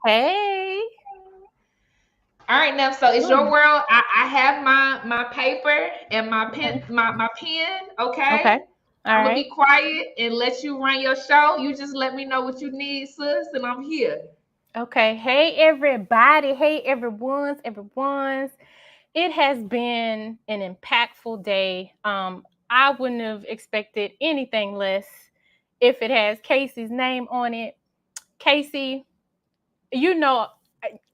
Hey. All right, now, so it's your Good. world. I have my paper and my pen, Okay. my pen. Okay. Okay, All I'm gonna right. be quiet and let you run your show. You just let me know what you need, sis, and I'm here. Okay. Hey, everybody. Hey, everyone's. It has been an impactful day. I wouldn't have expected anything less if it has Casey's name on it. Casey, you know,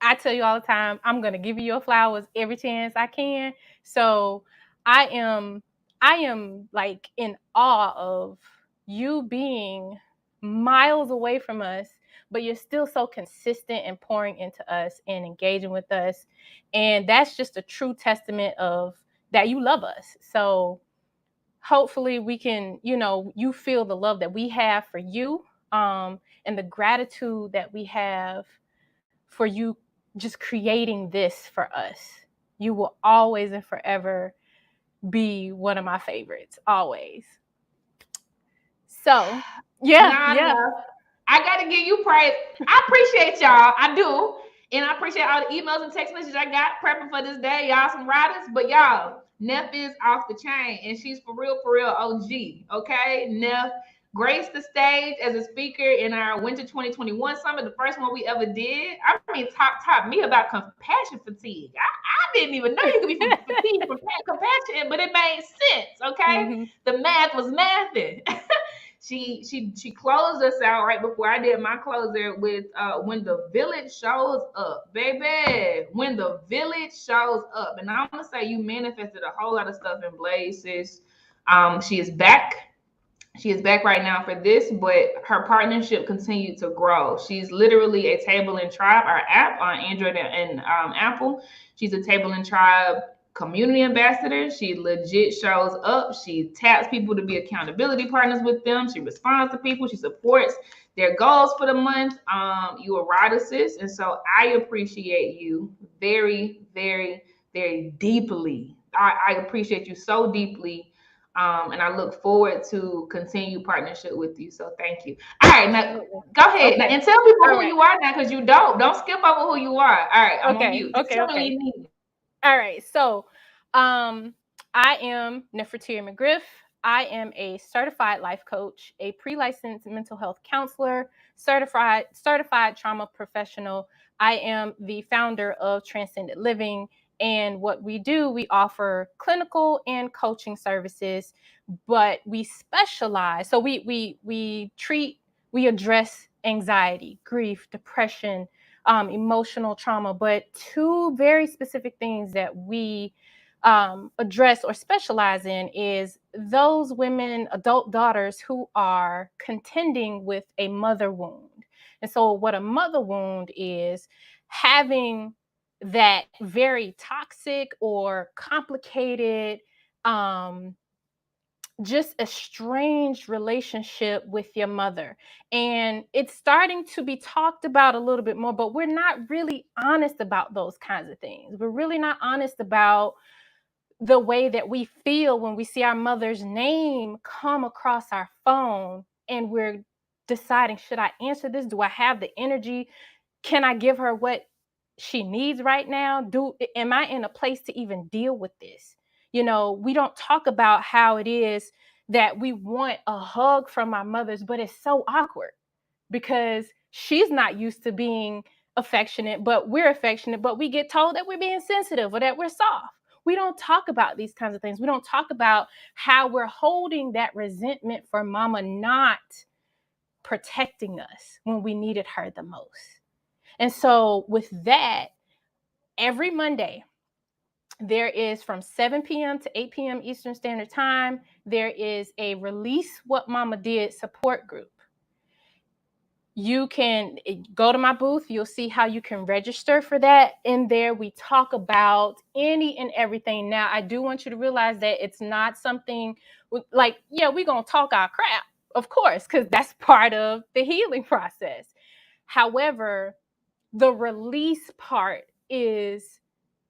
I tell you all the time, I'm gonna give you your flowers every chance I can. So I am, I am like in awe of you being miles away from us, but you're still so consistent and pouring into us and engaging with us, and that's just a true testament of that you love us. So hopefully we can, you feel the love that we have for you, and the gratitude that we have for you just creating this for us. You will always and forever be one of my favorites, always. So, yeah, Nah, yeah. nah. I gotta give you praise. I appreciate y'all. I do. And I appreciate all the emails and text messages I got prepping for this day. Y'all some riders. But y'all, Neff is off the chain. And she's for real OG. Okay? Neff graced the stage as a speaker in our Winter 2021 Summit, the first one we ever did. I mean, taught me about compassion fatigue. I didn't even know you could be fatigued from compassion, but it made sense. Okay? Hmm. The math was mathing. She closed us out right before I did my closer with when the village shows up, baby. When the village shows up, and I'm gonna say you manifested a whole lot of stuff in Blaze, sis. She is back. She is back right now for this, but her partnership continued to grow. She's literally a Table and Tribe, our app on Android and Apple. She's a Table and Tribe community ambassador. She legit shows up. She taps people to be accountability partners with them. She responds to people. She supports their goals for the month. You a rider, sis, and so I appreciate you very deeply. I appreciate you so deeply, and I look forward to continue partnership with you. So thank you. All right, now Absolutely. go ahead now, Okay. and tell people All who right. you are now, because you don't skip over who you are. All right, I'm on Okay. mute. Just Okay. tell me what Okay. you need. All right. So, um, I am Nefertiti McGriff. I am a certified life coach, a pre-licensed mental health counselor, certified trauma professional. I am the founder of Transcendent Living, and what we do, we offer clinical and coaching services, but we specialize. So we address anxiety, grief, depression, emotional trauma, but two very specific things that we address or specialize in is those women, adult daughters who are contending with a mother wound. And so, what a mother wound is having that very toxic or complicated, um, just a strange relationship with your mother. And it's starting to be talked about a little bit more, but we're not really honest about those kinds of things. We're really not honest about the way that we feel when we see our mother's name come across our phone and we're deciding, should I answer this? Do I have the energy? Can I give her what she needs right now? Am I in a place to even deal with this? We don't talk about how it is that we want a hug from our mothers, but it's so awkward because she's not used to being affectionate, but we're affectionate, but we get told that we're being sensitive or that we're soft. We don't talk about these kinds of things. We don't talk about how we're holding that resentment for mama not protecting us when we needed her the most. And so, with that, every Monday, there is from 7 p.m. to 8 p.m. Eastern Standard Time, there is a Release What Mama Did support group. You can go to my booth. You'll see how you can register for that. In there, we talk about any and everything. Now, I do want you to realize that it's not something like, yeah, we're going to talk our crap, of course, because that's part of the healing process. However, the release part is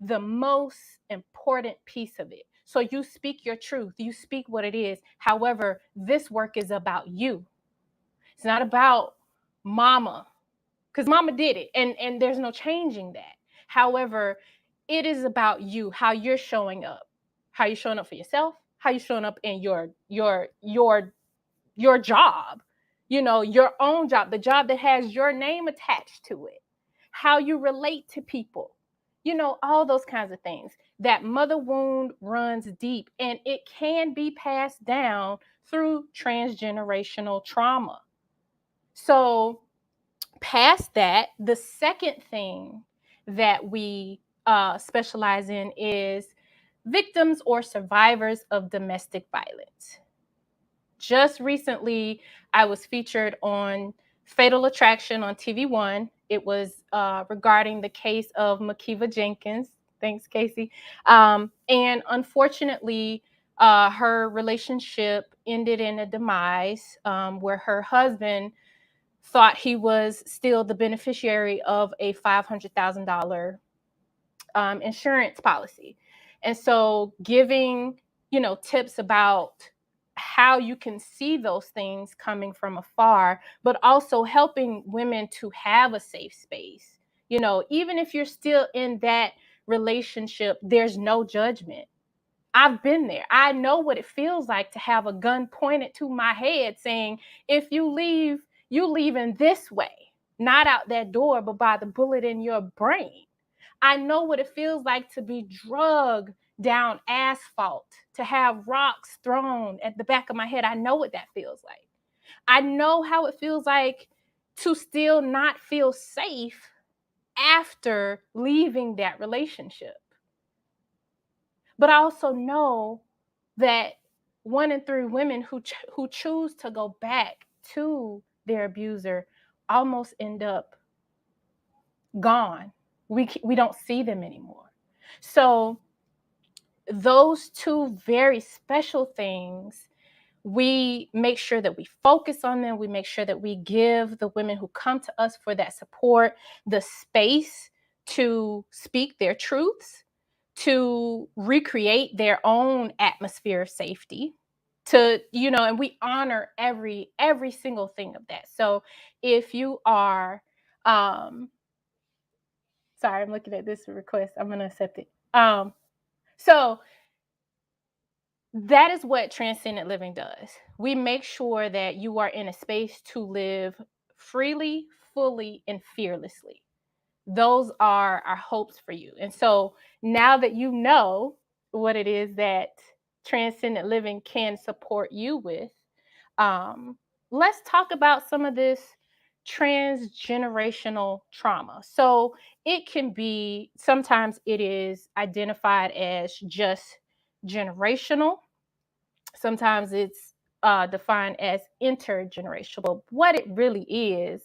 the most important piece of it. So you speak your truth, you speak what it is. However, this work is about you. It's not about mama. because mama did it, and there's no changing that. However, it is about you, how you're showing up, for yourself, how you're showing up in your job, your own job, the job that has your name attached to it, how you relate to people, all those kinds of things. That mother wound runs deep, and it can be passed down through transgenerational trauma. So, past that, the second thing that we specialize in is victims or survivors of domestic violence. Just recently, I was featured on Fatal Attraction on TV1. It was regarding the case of Makiva Jenkins. Thanks, Casey. And unfortunately, her relationship ended in a demise where her husband thought he was still the beneficiary of a $500,000 insurance policy. And so giving, tips about how you can see those things coming from afar, but also helping women to have a safe space. Even if you're still in that relationship, there's no judgment. I've been there. I know what it feels like to have a gun pointed to my head saying, if you leave, you leave in this way, not out that door, but by the bullet in your brain. I know what it feels like to be drugged down asphalt, to have rocks thrown at the back of my head. I know what that feels like. I know how it feels like to still not feel safe after leaving that relationship. But I also know that 1 in 3 women who choose to go back to their abuser almost end up gone. We don't see them anymore. So those two very special things, we make sure that we focus on them. We make sure that we give the women who come to us for that support the space to speak their truths, to recreate their own atmosphere of safety, and we honor every single thing of that. So if you are sorry, I'm looking at this request, I'm going to accept it. So that is what Transcendent Living does. We make sure that you are in a space to live freely, fully, and fearlessly. Those are our hopes for you. And so now that you know what it is that Transcendent Living can support you with, let's talk about some of this transgenerational trauma. So it can be, sometimes it is identified as just generational. Sometimes it's defined as intergenerational. But what it really is,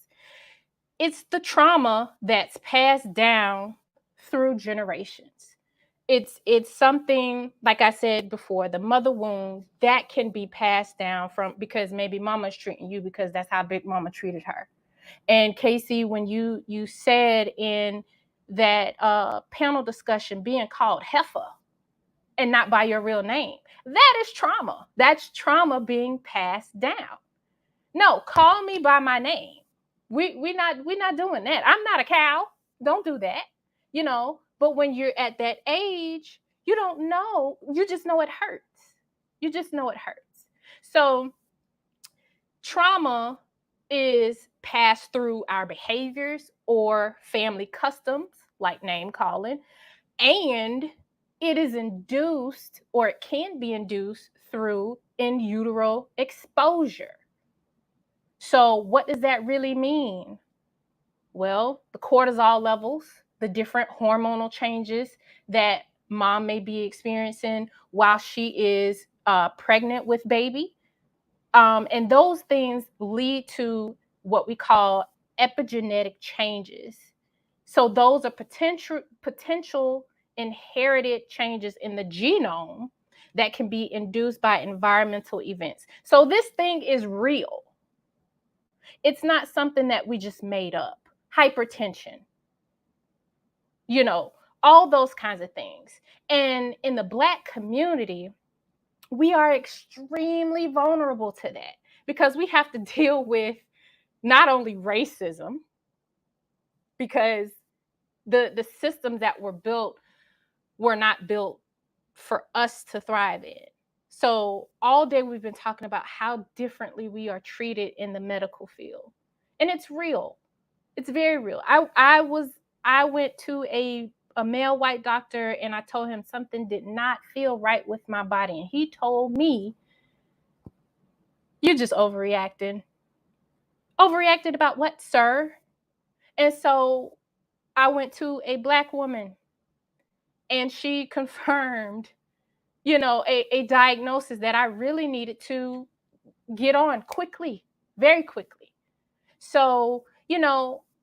it's the trauma that's passed down through generations. It's something, like I said before, the mother wound that can be passed down from, because maybe mama's treating you because that's how big mama treated her. And Casey, when you said in that panel discussion, being called heifer and not by your real name, that is trauma. That's trauma being passed down. No, call me by my name. We're not doing that. I'm not a cow. Don't do that. But when you're at that age, you don't know. You just know it hurts. You just know it hurts. So trauma is passed through our behaviors or family customs, like name calling, and it is induced, or it can be induced, through in utero exposure. So what does that really mean? Well, the cortisol levels, the different hormonal changes that mom may be experiencing while she is pregnant with baby. And those things lead to what we call epigenetic changes. So those are potential inherited changes in the genome that can be induced by environmental events. So this thing is real. It's not something that we just made up. Hypertension, all those kinds of things. And in the Black community, we are extremely vulnerable to that because we have to deal with not only racism, because the systems that were built were not built for us to thrive in. So all day we've been talking about how differently we are treated in the medical field. And it's real. It's very real. I went to a male white doctor and I told him something did not feel right with my body. And he told me, "You're just overreacting." Overreacted about what, sir? And so I went to a Black woman and she confirmed, a diagnosis that I really needed to get on quickly, very quickly. So,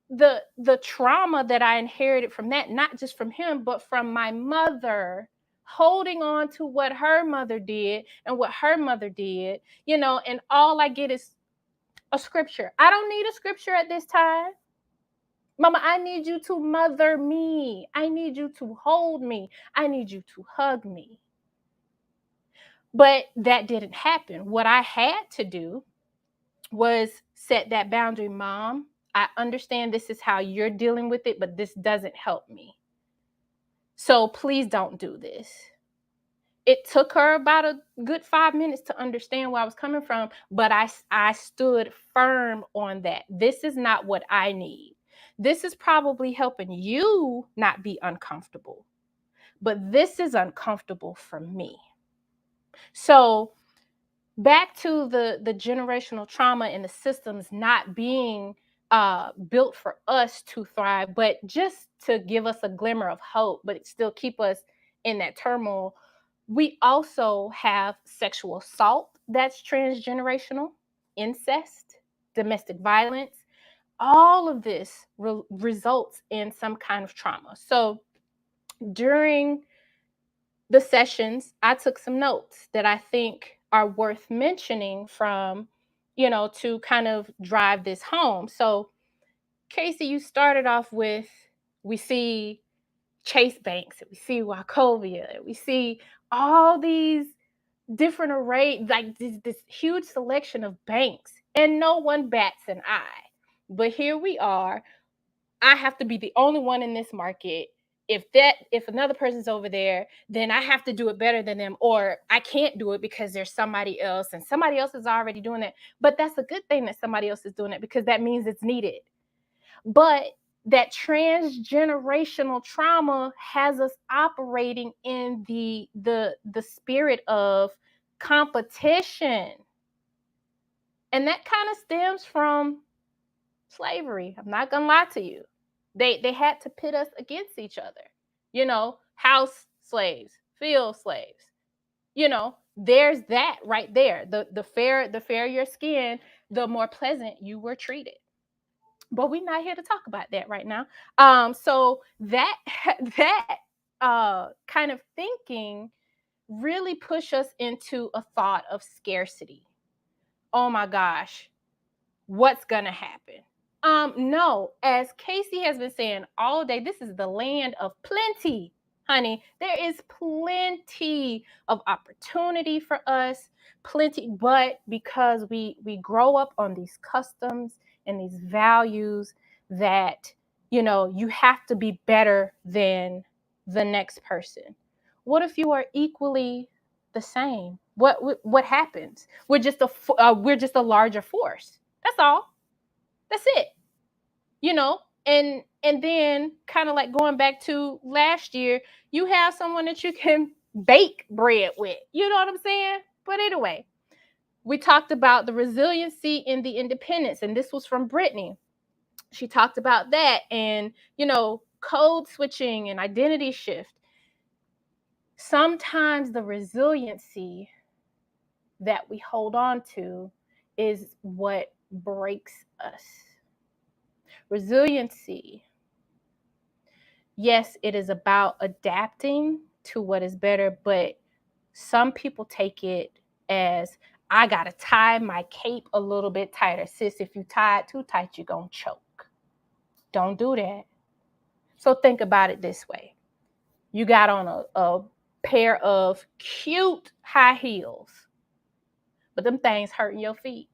the trauma that I inherited from that, not just from him, but from my mother, holding on to what her mother did and what her mother did, and all I get is a scripture. I don't need a scripture at this time. Mama, I need you to mother me. I need you to hold me. I need you to hug me. But that didn't happen. What I had to do was set that boundary. Mom, I understand this is how you're dealing with it, but this doesn't help me. So please don't do this. It took her about a good 5 minutes to understand where I was coming from, but I stood firm on that. This is not what I need. This is probably helping you not be uncomfortable, but this is uncomfortable for me. So back to the generational trauma and the systems not being built for us to thrive, but just to give us a glimmer of hope, but still keep us in that turmoil. We also have sexual assault that's transgenerational, incest, domestic violence. All of this results in some kind of trauma. So during the sessions, I took some notes that I think are worth mentioning from, to kind of drive this home. So, Casey, you started off with, we see Chase Banks, and we see Wachovia, and we see all these different array, like this huge selection of banks, and no one bats an eye. But here we are. I have to be the only one in this market. If another person's over there, then I have to do it better than them, or I can't do it because there's somebody else and somebody else is already doing it. But that's a good thing that somebody else is doing it, because that means it's needed. But that transgenerational trauma has us operating in the spirit of competition. And that kind of stems from slavery. I'm not gonna lie to you. They had to pit us against each other. House slaves, field slaves. There's that right there. The fairer your skin, the more pleasant you were treated. But we're not here to talk about that right now. So that that kind of thinking really push us into a thought of scarcity. Oh my gosh, what's gonna happen? No, as Casey has been saying all day, this is the land of plenty, honey. There is plenty of opportunity for us, plenty, but because we grow up on these customs and these values that, you have to be better than the next person. What if you are equally the same? What happens? We're just a larger force. That's all. That's it. And then kind of like going back to last year, you have someone that you can bake bread with. You know what I'm saying? But anyway, we talked about the resiliency and the independence, and this was from Brittany. She talked about that, and code switching and identity shift. Sometimes the resiliency that we hold on to is what breaks us. Resiliency, yes, it is about adapting to what is better, but some people take it as, I gotta tie my cape a little bit tighter. Sis, if you tie it too tight, you're gonna choke. Don't do that. So think about it this way. You got on a pair of cute high heels, but them things hurting your feet.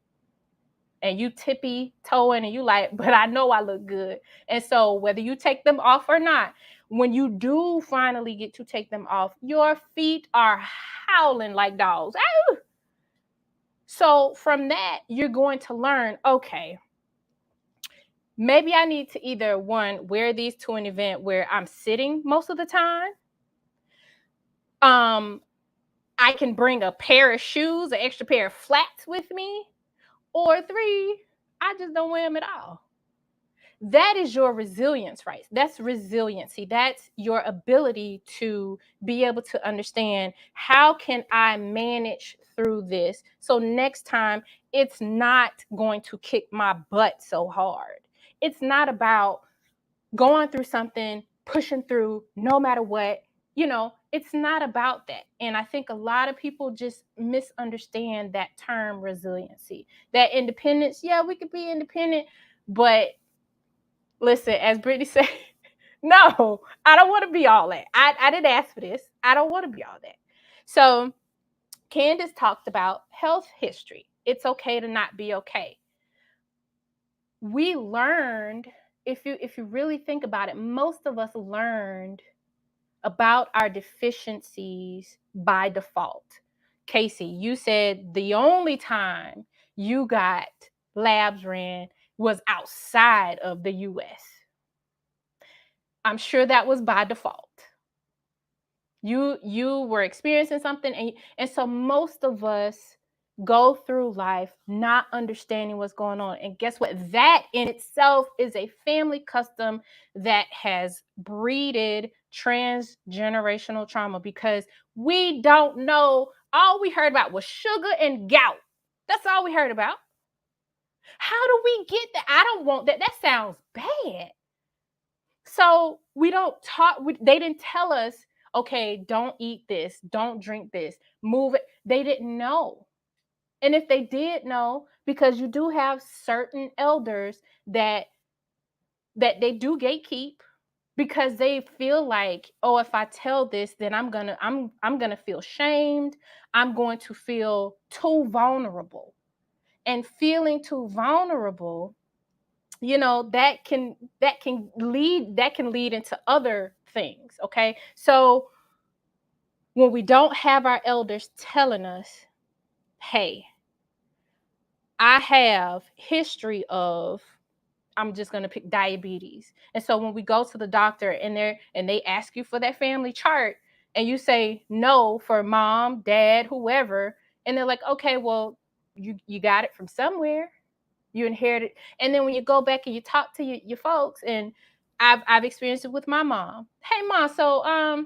and you tippy toeing and you like, but I know I look good. And so whether you take them off or not, when you do finally get to take them off, your feet are howling like dogs. Ow! So from that, you're going to learn, okay, maybe I need to either one, wear these to an event where I'm sitting most of the time. I can bring a pair of shoes, an extra pair of flats with me, or 3, I just don't wear them at all. That is your resilience, right? That's resiliency. That's your ability to be able to understand, how can I manage through this so next time it's not going to kick my butt so hard. It's not about going through something, pushing through no matter what. It's not about that. And I think a lot of people just misunderstand that term resiliency. That independence, yeah, we could be independent, but listen, as Brittany said, no, I don't want to be all that. I didn't ask for this. I don't want to be all that. So Candace talked about health history. It's okay to not be okay. We learned, if you really think about it, most of us learned about our deficiencies by default. Casey, you said the only time you got labs ran was outside of the US. I'm sure that was by default. You were experiencing something, and so most of us go through life not understanding what's going on. And guess what? That in itself is a family custom that has breeded transgenerational trauma, because we don't know. All we heard about was sugar and gout. That's all we heard about. How do we get that? I don't want that. That sounds bad. So we don't talk. They didn't tell us, okay, don't eat this, don't drink this, move it. They didn't know. And if they did know, because you do have certain elders that they do gatekeep, because they feel like, oh, if I tell this, then I'm gonna feel shamed. I'm going to feel too vulnerable. And feeling too vulnerable, that can lead into other things. Okay, so when we don't have our elders telling us, hey, I have history of, I'm just going to pick diabetes. And so when we go to the doctor and they ask you for that family chart, and you say no for mom, dad, whoever, and they're like, okay, well, you got it from somewhere. You inherit it. And then when you go back and you talk to your folks, and I've experienced it with my mom. Hey mom, so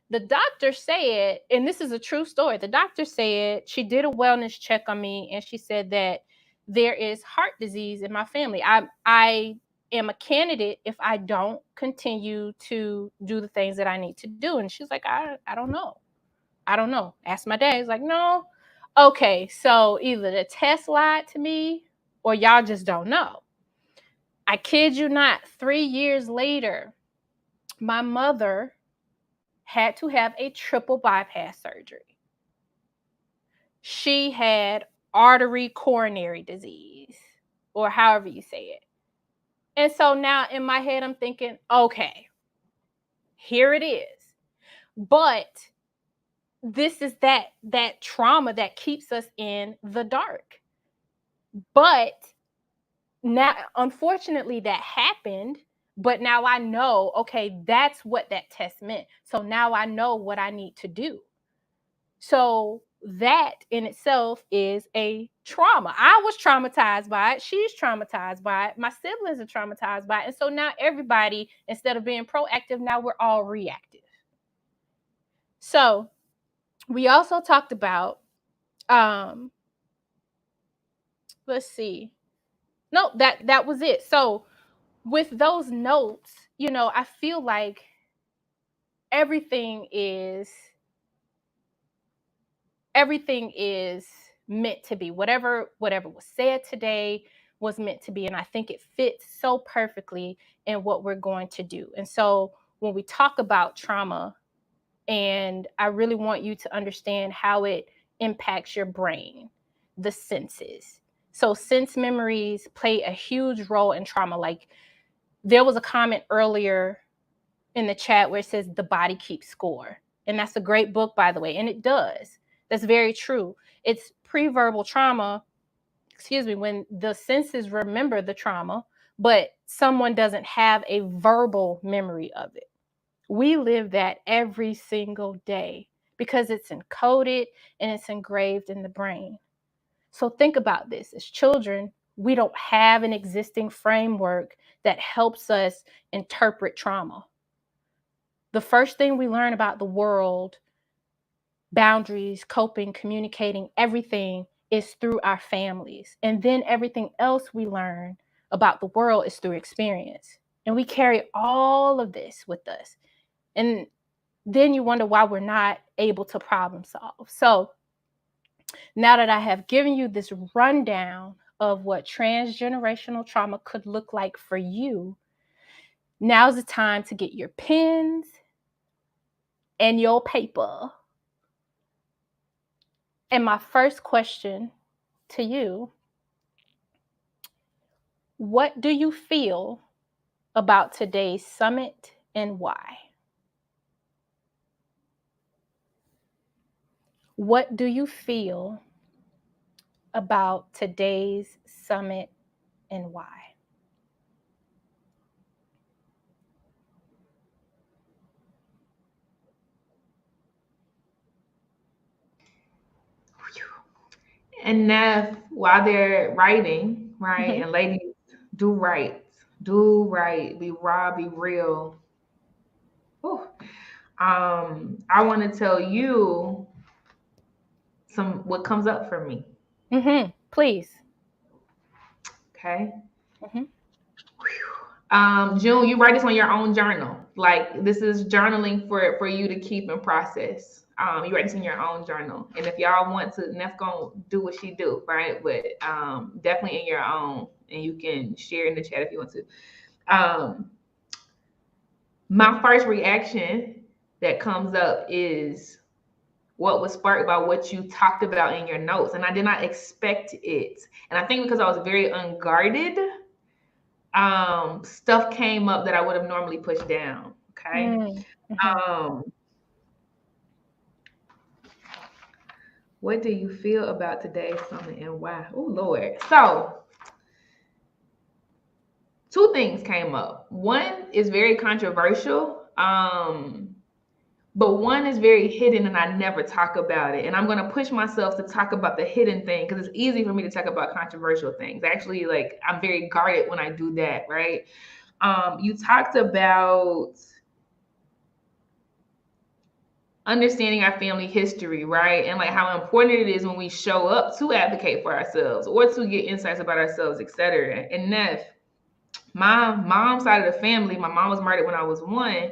the doctor said, and this is a true story, the doctor said she did a wellness check on me, and she said that there is heart disease in my family. I am a candidate if I don't continue to do the things that I need to do. And she's like, I don't know. I don't know. Ask my dad. He's like, no. Okay, so either the test lied to me, or y'all just don't know. I kid you not, 3 years later, my mother had to have a triple bypass surgery. She had artery coronary disease, or however you say it. And so now in my head, I'm thinking, okay, here it is. But this is that trauma that keeps us in the dark. But now, unfortunately, that happened. But now I know, okay, that's what that test meant. So now I know what I need to do. So that in itself is a trauma. I was traumatized by it. She's traumatized by it. My siblings are traumatized by it. And so now everybody, instead of being proactive, now we're all reactive. So we also talked about, let's see. No, that was it. So with those notes, I feel like everything is meant to be. Whatever was said today was meant to be, and I think it fits so perfectly in what we're going to do. And so when we talk about trauma, and I really want you to understand how it impacts your brain, the senses. So sense memories play a huge role in trauma. Like, there was a comment earlier in the chat where it says the body keeps score. And that's a great book, by the way. And it does. That's very true. It's pre-verbal trauma, when the senses remember the trauma, but someone doesn't have a verbal memory of it. We live that every single day because it's encoded and it's engraved in the brain. So think about this. As children, we don't have an existing framework that helps us interpret trauma. The first thing we learn about the world, boundaries, coping, communicating, everything is through our families. And then everything else we learn about the world is through experience. And we carry all of this with us. And then you wonder why we're not able to problem solve. So now that I have given you this rundown of what transgenerational trauma could look like for you, now's the time to get your pens and your paper. And my first question to you, what do you feel about today's summit and why? What do you feel about today's summit and why? And now, while they're writing, right, and ladies, do right, be raw, be real. Whew. I want to tell you what comes up for me. Please. Okay. June, you write this on your own journal. Like, this is journaling for you to keep and process. You write this in your own journal. And if y'all want to, Neff gonna do what she do, right? But definitely in your own, and you can share in the chat if you want to. My first reaction that comes up is what was sparked by what you talked about in your notes. And I did not expect it. And I think because I was very unguarded, stuff came up that I would have normally pushed down. Okay. What do you feel about today's summit and why? Oh, Lord. So, two things came up. One is very controversial, but one is very hidden, and I never talk about it. And I'm going to push myself to talk about the hidden thing because it's easy for me to talk about controversial things. Actually, like, I'm very guarded when I do that, right? You talked about understanding our family history, right? And like how important it is when we show up to advocate for ourselves or to get insights about ourselves, etc. And Neff, my mom's side of the family, my mom was murdered when I was 1.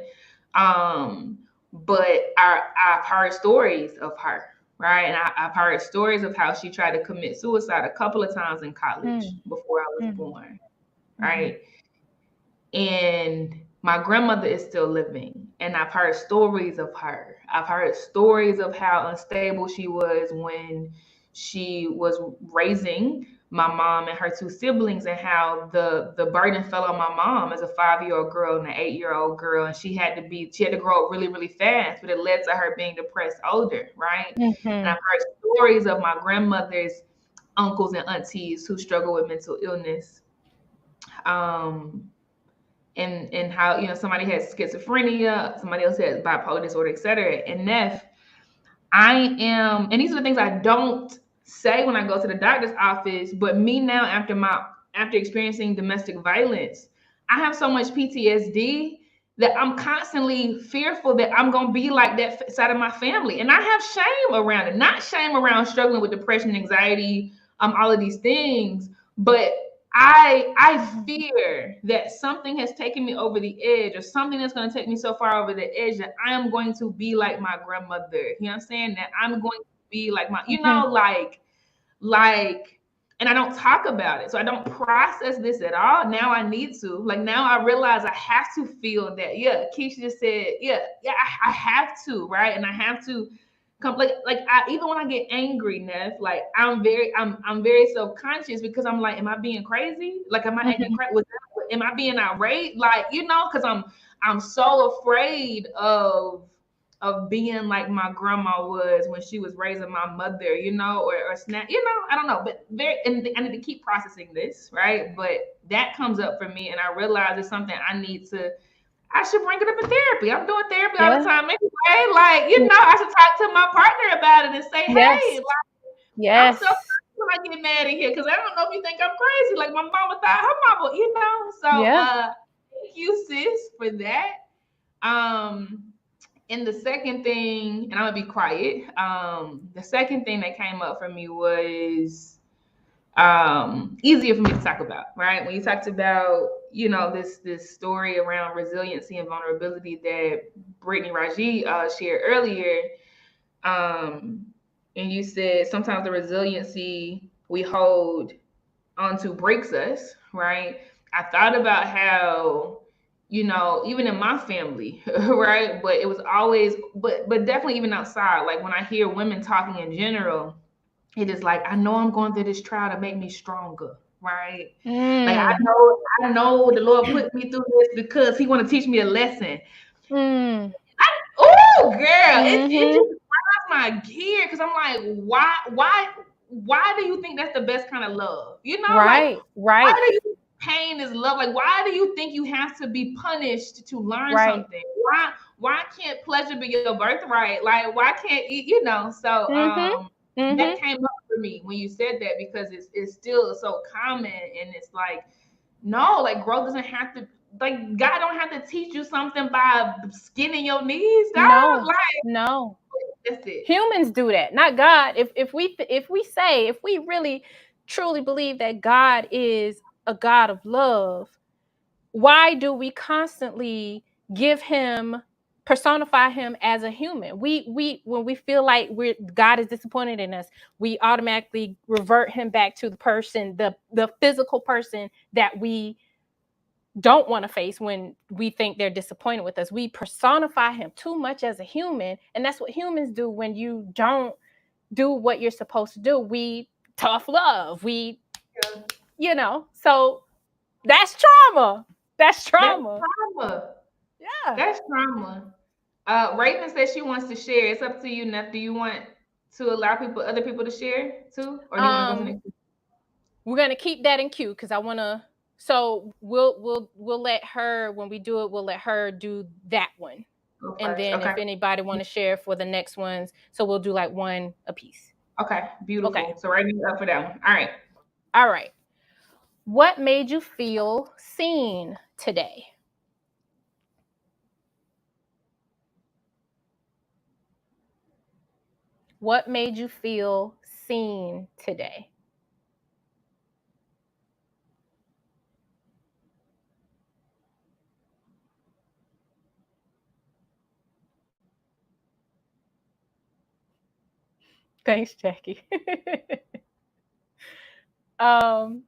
But I've heard stories of her, right? And I've heard stories of how she tried to commit suicide a couple of times in college before I was born, right? And my grandmother is still living, and I've heard stories of her. I've heard stories of how unstable she was when she was raising my mom and her 2 siblings, and how the burden fell on my mom as a 5-year-old girl and an 8-year-old girl, and she had to grow up really, really fast, but it led to her being depressed older, right? And I've heard stories of my grandmother's uncles and aunties who struggle with mental illness. And how, you know, somebody has schizophrenia, somebody else has bipolar disorder, etc. And Neff, and these are the things I don't say when I go to the doctor's office, but me now, after experiencing domestic violence, I have so much PTSD that I'm constantly fearful that I'm going to be like that side of my family. And I have shame around it, not shame around struggling with depression, anxiety, all of these things, but I fear that something has taken me over the edge, or something that's going to take me so far over the edge that I am going to be like my grandmother. You know what I'm saying? That I'm going to be like my, you know, like, and I don't talk about it. So I don't process this at all. Now I need to. Like, now I realize I have to feel that. Yeah, Keisha just said, yeah, I have to, right? And I have to Even when I get angry, Neff, like I'm very self-conscious because I'm like, am I being crazy? Like, am I acting crazy? Am I being irate? Like, because I'm so afraid of being like my grandma was when she was raising my mother, or snap, I don't know, but and I need to keep processing this, right? But that comes up for me, and I realize it's something I should bring it up in therapy. I'm doing therapy all the time anyway. Like, I should talk to my partner about it and say, hey, like, I'm so when I get mad in here because I don't know if you think I'm crazy. Like my mama thought her mama, So thank you, sis, for that. And the second thing, and I'm gonna be quiet. The second thing that came up for me was easier for me to talk about, right? When you talked about, this story around resiliency and vulnerability that Brittany Raji shared earlier, and you said sometimes the resiliency we hold onto breaks us, right? I thought about how, even in my family, right? But it was always, but definitely even outside, like when I hear women talking in general, it is like, I know I'm going through this trial to make me stronger, right? Like I know the Lord put me through this because He want to teach me a lesson. Oh, girl, it just grinds my gear because I'm like, why do you think that's the best kind of love? Right. Why do you think pain is love? Like, why do you think you have to be punished to learn something? Why can't pleasure be your birthright? Like, why can't you? So that came up for me when you said that because it's still so common, and it's like, no, like growth doesn't have to, like God don't have to teach you something by skinning your knees, dog. No. That's it. Humans do that, not God. If we really truly believe that God is a God of love, why do we constantly personify him as a human? We when we feel like God is disappointed in us, we automatically revert him back to the person, the physical person that we don't want to face when we think they're disappointed with us. We personify him too much as a human, and that's what humans do when you don't do what you're supposed to do. We tough love. So that's trauma. That's trauma. Yeah. That's trauma. Raven says she wants to share. It's up to you, Neff. Do you want to allow other people to share too, or do you want to go to the next? We're gonna keep that in queue because I want to. So we'll let her, when we do it, we'll let her do that one, and then if anybody want to share for the next ones, so we'll do like one a piece. Okay, beautiful. Okay. So Raven's up for that one. All right. What made you feel seen today? What made you feel seen today? Thanks, Jackie. The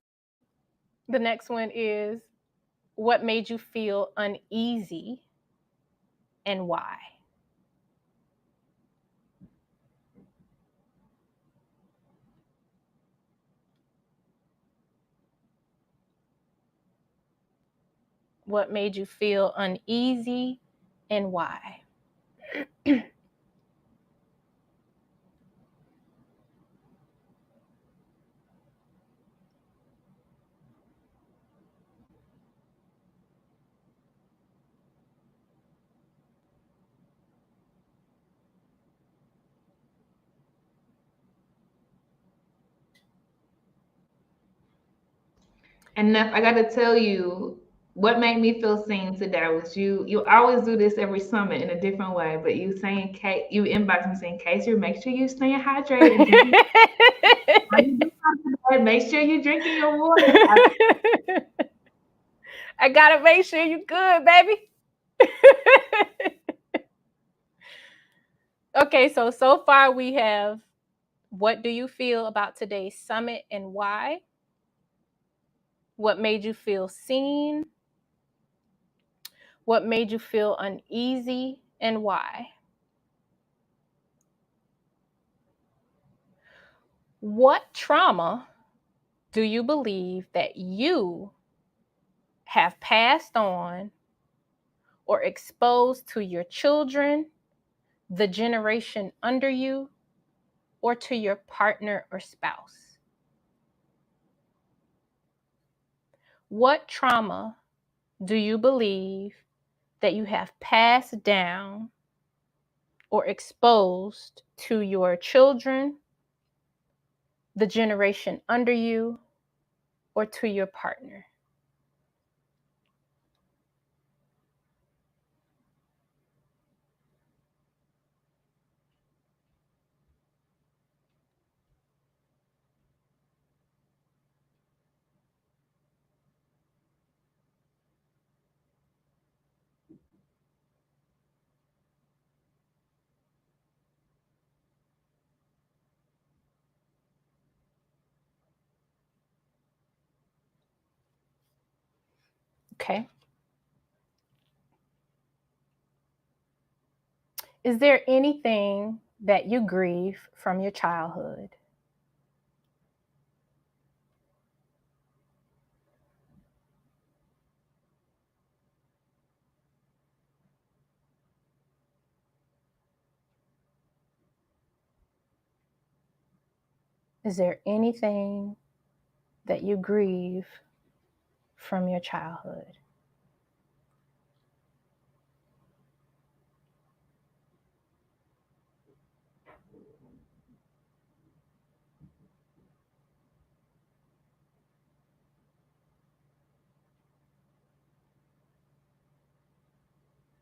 next one is, what made you feel uneasy and why? What made you feel uneasy and why? And Neff, I got to tell you, what made me feel seen today was you always do this every summit in a different way, but you saying, you inbox me saying, Casey, make sure you stay hydrated. Make sure you're drinking your water. I gotta make sure you're good, baby. Okay, so far we have, what do you feel about today's summit and why? What made you feel seen? What made you feel uneasy and why? What trauma do you believe that you have passed on or exposed to your children, the generation under you, or to your partner or spouse? What trauma do you believe that you have passed down or exposed to your children, the generation under you, or to your partner? Okay. Is there anything that you grieve from your childhood? Is there anything that you grieve from your childhood?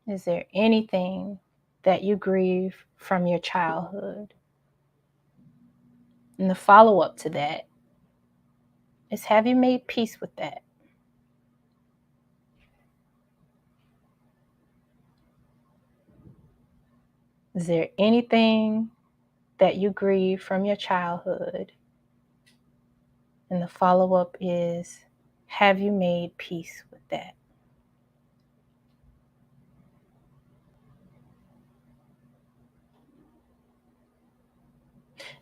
Is there anything that you grieve from your childhood? And the follow-up to that is, have you made peace with that? Is there anything that you grieve from your childhood? And the follow-up is, have you made peace with that?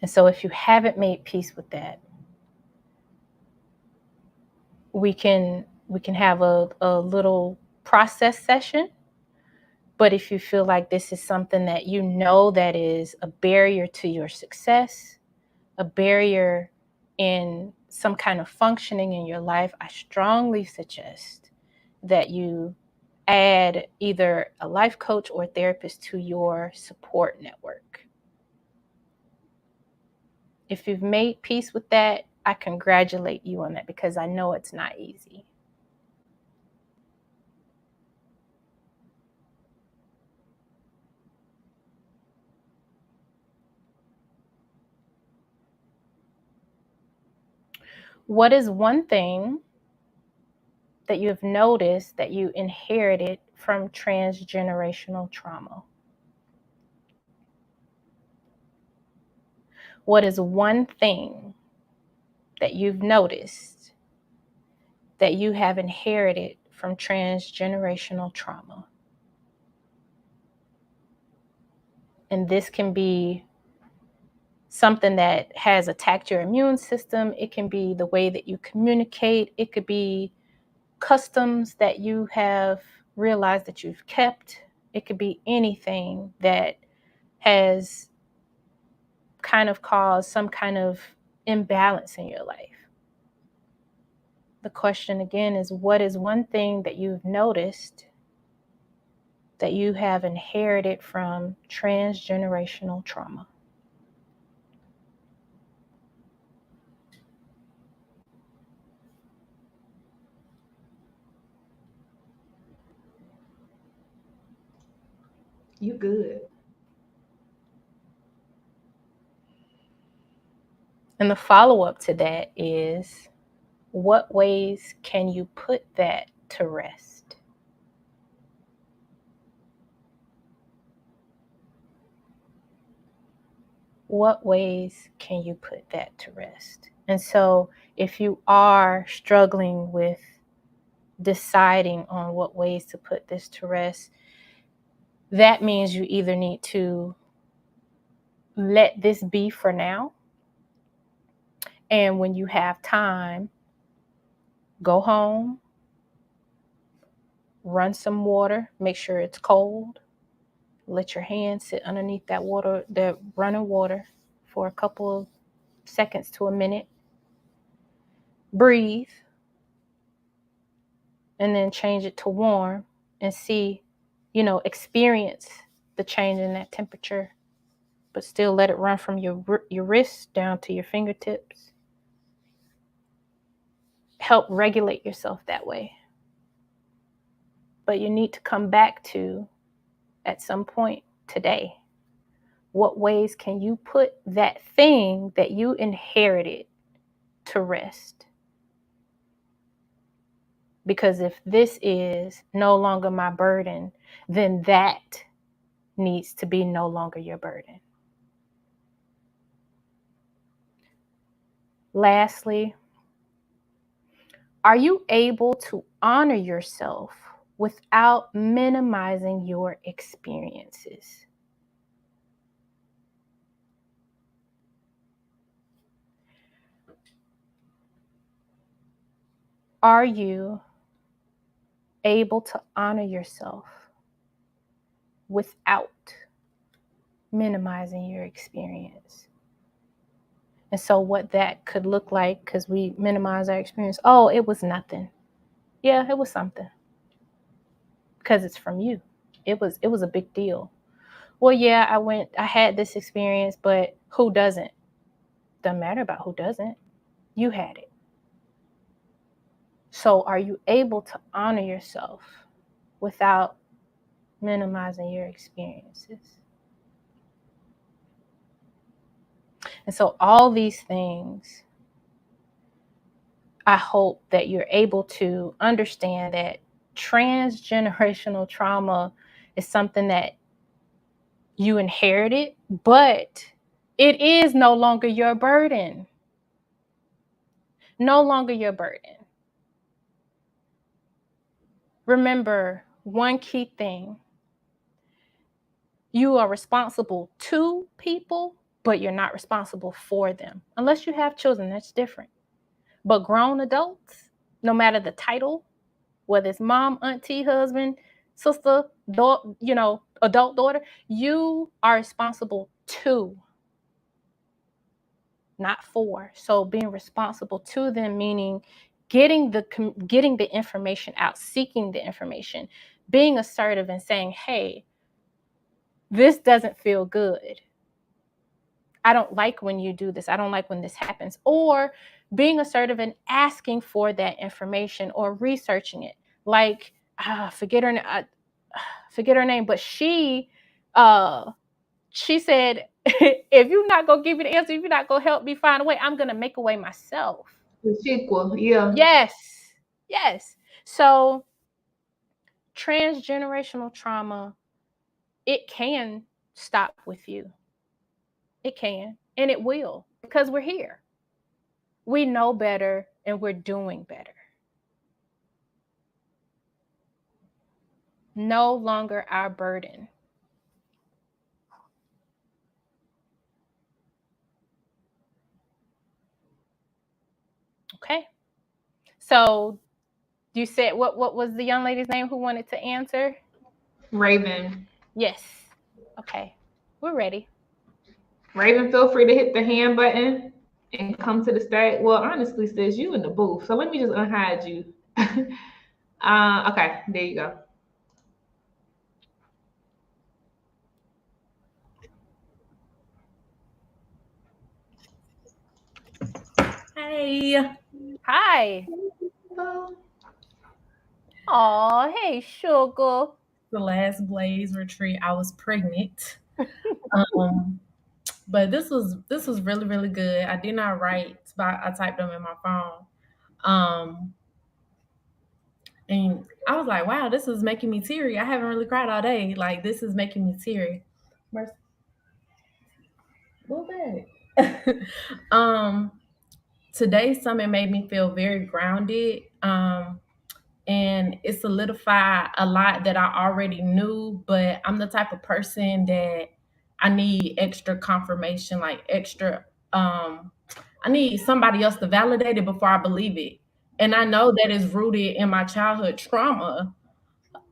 And so if you haven't made peace with that, we can have a little process session. But if you feel like this is something that you know that is a barrier to your success, a barrier in some kind of functioning in your life, I strongly suggest that you add either a life coach or therapist to your support network. If you've made peace with that, I congratulate you on that, because I know it's not easy. What is one thing that you have noticed that you inherited from transgenerational trauma? What is one thing that you've noticed that you have inherited from transgenerational trauma? And this can be something that has attacked your immune system. It can be the way that you communicate. It could be customs that you have realized that you've kept. It could be anything that has kind of caused some kind of imbalance in your life. The question again is, what is one thing that you've noticed that you have inherited from transgenerational trauma? You good. And the follow-up to that is, what ways can you put that to rest? What ways can you put that to rest? And so if you are struggling with deciding on what ways to put this to rest, that means you either need to let this be for now, And when you have time, go home, run some water, make sure it's cold. Let your hand sit underneath that water, that running water, for a couple of seconds to a minute. Breathe, and then change it to warm and see, experience the change in that temperature, but still let it run from your wrist down to your fingertips. Help regulate yourself that way. But you need to come back to, at some point today, what ways can you put that thing that you inherited to rest? Because if this is no longer my burden, then that needs to be no longer your burden. Lastly, are you able to honor yourself without minimizing your experiences? Are you able to honor yourself without minimizing your experience? And so what that could look like, because we minimize our experience, oh, it was nothing. Yeah, it was something. Because it's from you. It was a big deal. Well, yeah, I had this experience, but who doesn't? Doesn't matter about who doesn't. You had it. So are you able to honor yourself without minimizing your experiences? And so all these things, I hope that you're able to understand that transgenerational trauma is something that you inherited, but it is no longer your burden. No longer your burden. Remember one key thing. You are responsible to people, but you're not responsible for them. Unless you have children, that's different. But grown adults, no matter the title, whether it's mom, auntie, husband, sister, adult daughter, you are responsible to, not for. So being responsible to them, meaning getting the information out, seeking the information, being assertive and saying, hey, this doesn't feel good. I don't like when you do this. I don't like when this happens. Or being assertive and asking for that information or researching it. Like, forget her name, but she said, if you're not gonna give me the answer, if you're not gonna help me find a way, I'm gonna make a way myself. The sequel, yeah. Yes. So transgenerational trauma, it can stop with you. It can, and it will, because we're here. We know better and we're doing better. No longer our burden. Okay. So you said, what was the young lady's name who wanted to answer? Raven. Yes. Okay. We're ready. Raven, feel free to hit the hand button and come to the stage. Well, honestly, sis, you in the booth, so let me just unhide you. Okay, there you go. Hey. Hi. Oh, hey, sugar. The last Blaze retreat, I was pregnant. But this was really, really good. I did not write, but I typed them in my phone. And I was like, wow, this is making me teary. I haven't really cried all day. Like, this is making me teary. Go back. Today's summit made me feel very grounded. And it solidified a lot that I already knew, but I'm the type of person that I need extra confirmation, like extra I need somebody else to validate it before I believe it. And I know that is rooted in my childhood trauma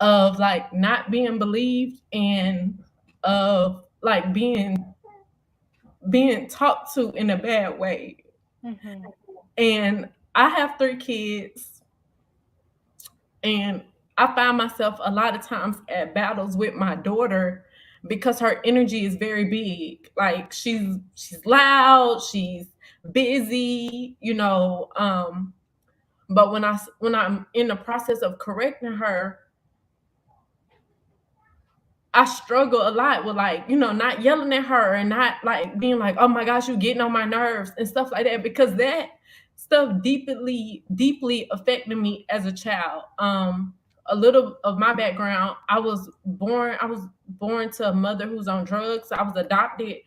of like not being believed and of like being talked to in a bad way. Mm-hmm. And I have 3 kids, and I find myself a lot of times at battles with my daughter because her energy is very big. Like she's loud, she's busy, but when I'm in the process of correcting her, I struggle a lot with like, not yelling at her and not like being like, oh my gosh, you're getting on my nerves and stuff like that, because that stuff deeply affected me as a child. A little of my background, I was born to a mother who's on drugs. I was adopted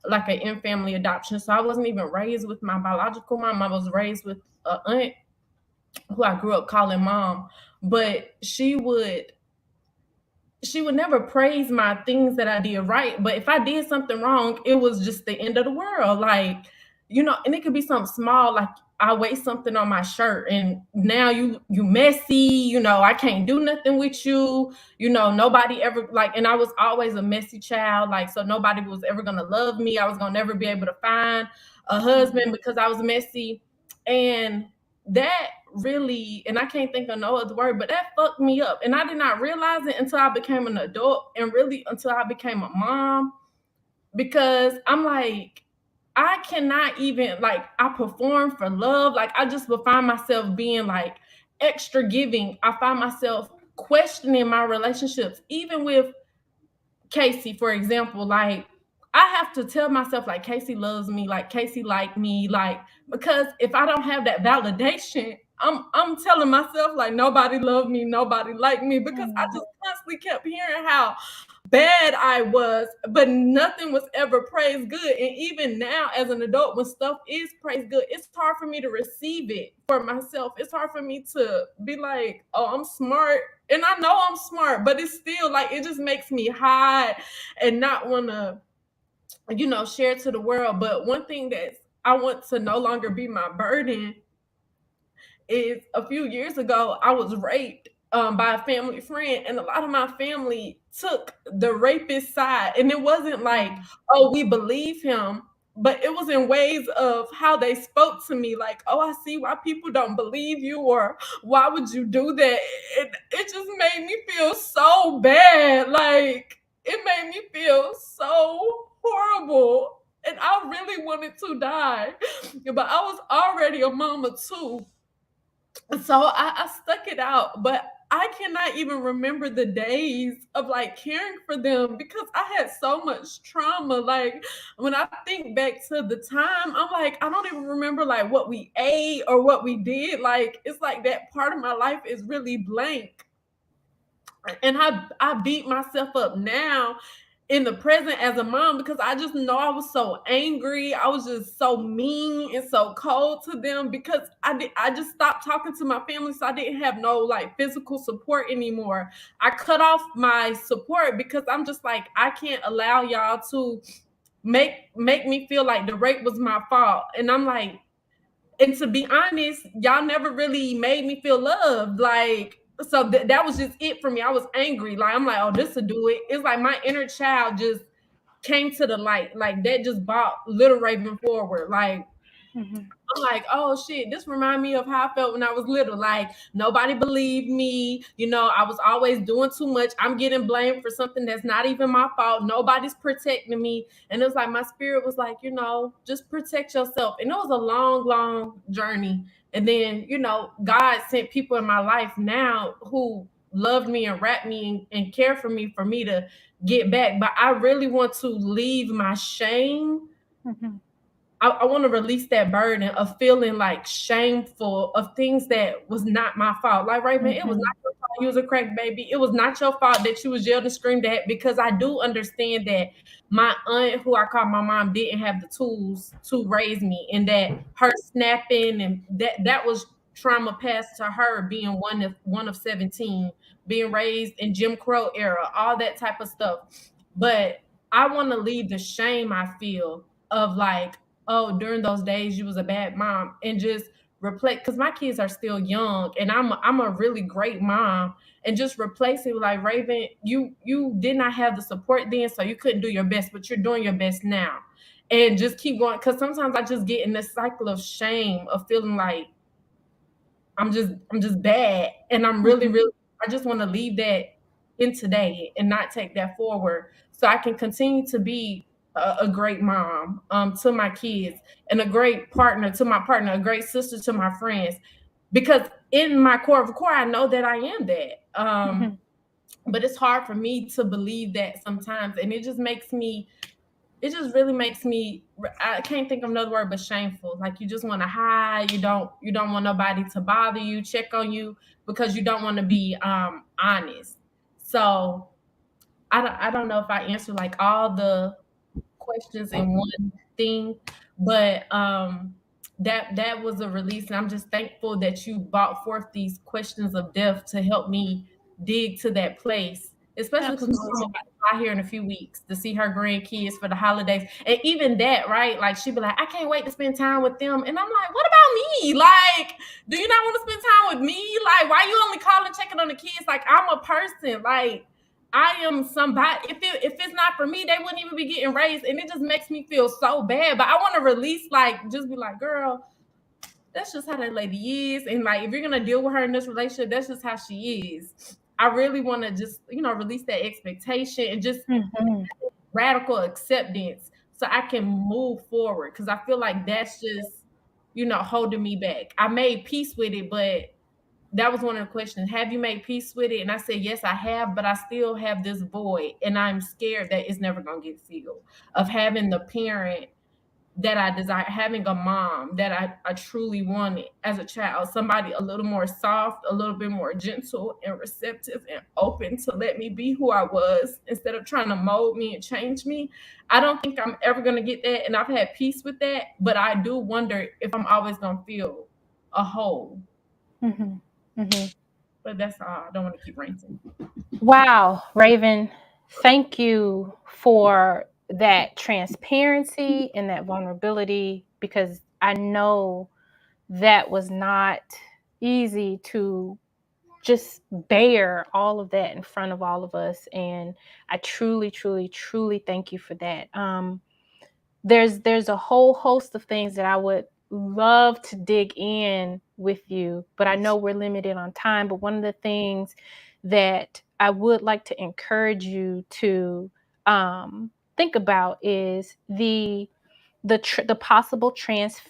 like an in-family adoption. So I wasn't even raised with my biological mom. I was raised with an aunt who I grew up calling mom. But she would never praise my things that I did right. But if I did something wrong, it was just the end of the world. Like, and it could be something small, like I waste something on my shirt and now you messy, I can't do nothing with you. Nobody ever like, and I was always a messy child, like, so nobody was ever gonna love me. I was gonna never be able to find a husband because I was messy. And that really, and I can't think of no other word, but that fucked me up. And I did not realize it until I became an adult and really until I became a mom, because I'm like, I cannot even, like, I perform for love. Like, I just would find myself being like extra giving. I find myself questioning my relationships, even with Casey, for example. Like, I have to tell myself, like, Casey loves me, like, Casey like me, like, because if I don't have that validation, I'm telling myself like nobody loved me, nobody liked me, because I just constantly kept hearing how bad I was, but nothing was ever praised good. And even now, as an adult, when stuff is praised good, it's hard for me to receive it for myself. It's hard for me to be like, oh, I'm smart. And I know I'm smart, but it's still like, it just makes me hide and not want to, share to the world. But one thing that I want to no longer be my burden is, a few years ago, I was raped by a family friend, and a lot of my family took the rapist side. And it wasn't like, oh, we believe him, but it was in ways of how they spoke to me, like, oh, I see why people don't believe you, or why would you do that? It just made me feel so bad. Like, it made me feel so horrible. And I really wanted to die. But I was already a mama too. So I stuck it out, but I cannot even remember the days of like caring for them because I had so much trauma. Like, when I think back to the time, I'm like, I don't even remember like what we ate or what we did. Like, it's like that part of my life is really blank. And I beat myself up now in the present as a mom because I just know I was so angry. I was just so mean and so cold to them because I just stopped talking to my family, so I didn't have no like physical support anymore. I cut off my support because I'm just like, I can't allow y'all to make me feel like the rape was my fault. And I'm like, and to be honest, y'all never really made me feel loved. Like, so that was just it for me. I was angry. Like, I'm like, oh, this will do it. It's like my inner child just came to the light. Like, that just brought Little Raven forward. Like, I'm like, oh shit, this remind me of how I felt when I was little. Like, nobody believed me. I was always doing too much. I'm getting blamed for something that's not even my fault. Nobody's protecting me. And it was like, my spirit was like, just protect yourself. And it was a long, long journey. And then, God sent people in my life now who loved me and wrapped me and care for me to get back. But I really want to leave my shame. I want to release that burden of feeling like shameful of things that was not my fault. Like, Raven, it was not your fault you was a crack baby. It was not your fault that you was yelled and screamed at, because I do understand that my aunt, who I call my mom, didn't have the tools to raise me, and that her snapping and that was trauma passed to her, being one of 17, being raised in Jim Crow era, all that type of stuff. But I want to leave the shame I feel of like, oh, during those days you was a bad mom, and just replace, because my kids are still young and I'm a really great mom, and just replace it with like, Raven, you did not have the support then, so you couldn't do your best, but you're doing your best now. And just keep going, because sometimes I just get in this cycle of shame of feeling like I'm just bad, and I'm really I just want to leave that in today and not take that forward, so I can continue to be a great mom to my kids, and a great partner to my partner, a great sister to my friends, because in my core of core I know that I am that. But it's hard for me to believe that sometimes, and it just really makes me, I can't think of another word but shameful. Like, you just want to hide, you don't want nobody to bother you, check on you, because you don't want to be honest. So I don't know if I answer like all the questions in one thing, but that was a release, and I'm just thankful that you brought forth these questions of death to help me dig to that place, especially because I'm about to fly here in a few weeks to see her grandkids for the holidays. And even that, right? Like, she'd be like, I can't wait to spend time with them. And I'm like, what about me? Like, do you not want to spend time with me? Like, why you only calling, checking on the kids? Like, I'm a person. Like, I am somebody. If it's not for me, they wouldn't even be getting raised, and it just makes me feel so bad. But I want to release, like, just be like, girl, that's just how that lady is, and like, if you're gonna deal with her in this relationship, that's just how she is. I really want to just, release that expectation and just radical acceptance, so I can move forward, because I feel like that's just, holding me back. I made peace with it, but that was one of the questions. Have you made peace with it? And I said, yes, I have, but I still have this void, and I'm scared that it's never going to get filled, of having the parent that I desire, having a mom that I truly wanted as a child, somebody a little more soft, a little bit more gentle and receptive and open to let me be who I was, instead of trying to mold me and change me. I don't think I'm ever going to get that, and I've had peace with that, but I do wonder if I'm always going to feel a whole. But that's all. I don't want to keep ranting. Wow, Raven, thank you for that transparency and that vulnerability, because I know that was not easy to just bear all of that in front of all of us. And I truly, truly, truly thank you for that. There's a whole host of things that I would love to dig in with you, but I know we're limited on time. But one of the things that I would like to encourage you to think about is the possible transference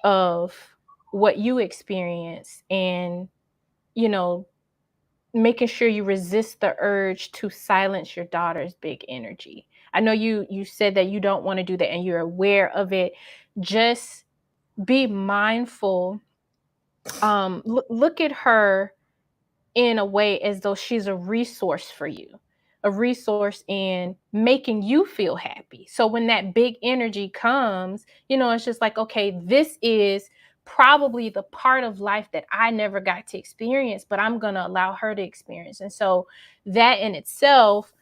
of what you experience, and making sure you resist the urge to silence your daughter's big energy. I know you said that you don't want to do that, and you're aware of it. Just be mindful. Look at her in a way as though she's a resource for you, a resource in making you feel happy. So when that big energy comes, it's just like, okay, this is probably the part of life that I never got to experience, but I'm going to allow her to experience. And so that in itself,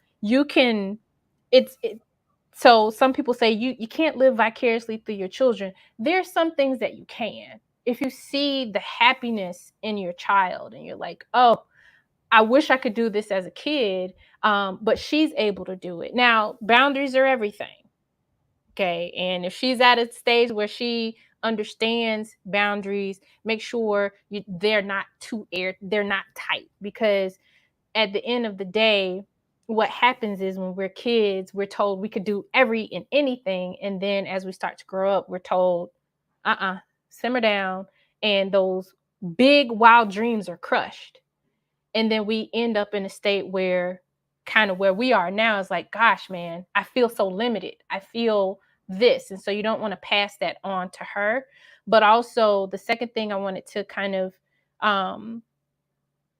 so some people say you can't live vicariously through your children. There's some things that you can. If you see the happiness in your child and you're like, oh, I wish I could do this as a kid, but she's able to do it. Now, boundaries are everything. Okay. And if she's at a stage where she understands boundaries, make sure they're not they're not tight, because at the end of the day, what happens is when we're kids, we're told we could do every and anything. And then as we start to grow up, we're told, simmer down. And those big, wild dreams are crushed. And then we end up in a state where we are now is like, gosh, man, I feel so limited. I feel this. And so you don't want to pass that on to her. But also the second thing I wanted to kind of